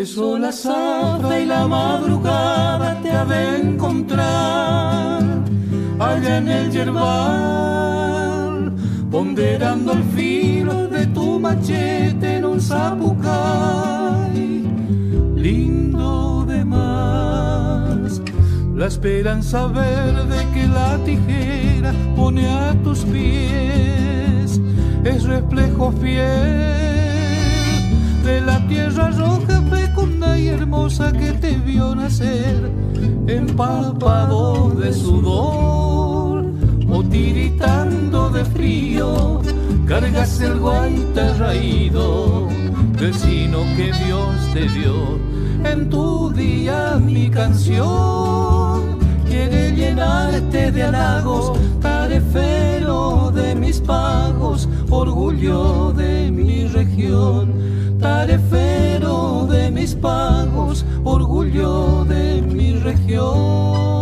empezó la zafra y la madrugada te ha de encontrar allá en el yerbal, ponderando el filo de tu machete en un zapucay, lindo de más. La esperanza verde que la tijera pone a tus pies es reflejo fiel de la tierra roja, fecunda y hermosa que te vio nacer, empapado de sudor o tiritando de frío. Cargas el guaita raído del sino que Dios te dio. En tu día mi canción quiere llenarte de halagos, tarefero de mis pagos, orgullo de mi región. Tarefero de mis pagos, orgullo de mi región.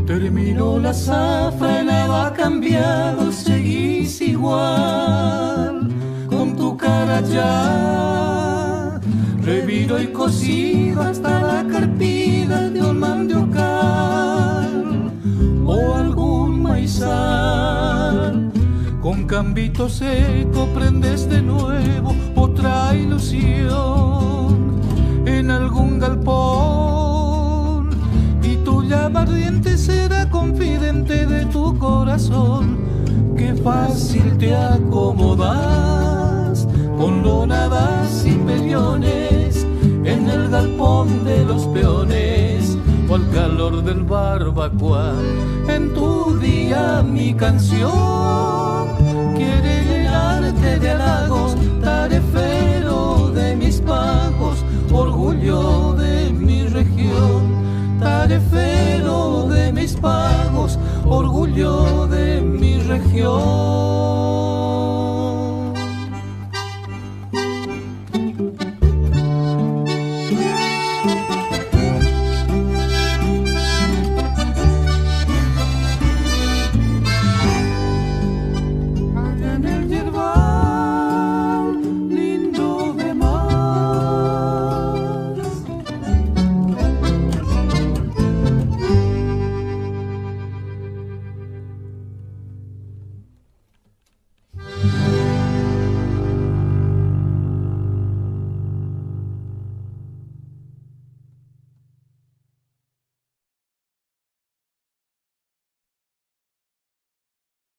Terminó la zafra, nada ha cambiado, seguís igual, con tu cara ya reviro y cocido hasta la carpida de un mandiocal o algún maizal. Con cambito seco prendes de nuevo otra ilusión en algún galpón, y tu llama ardiente será confidente de tu corazón. Qué fácil te acomodas con donadas y pellones en el galpón de los peones o al calor del barbacoa. En tu día mi canción quiere llenarte de halagos,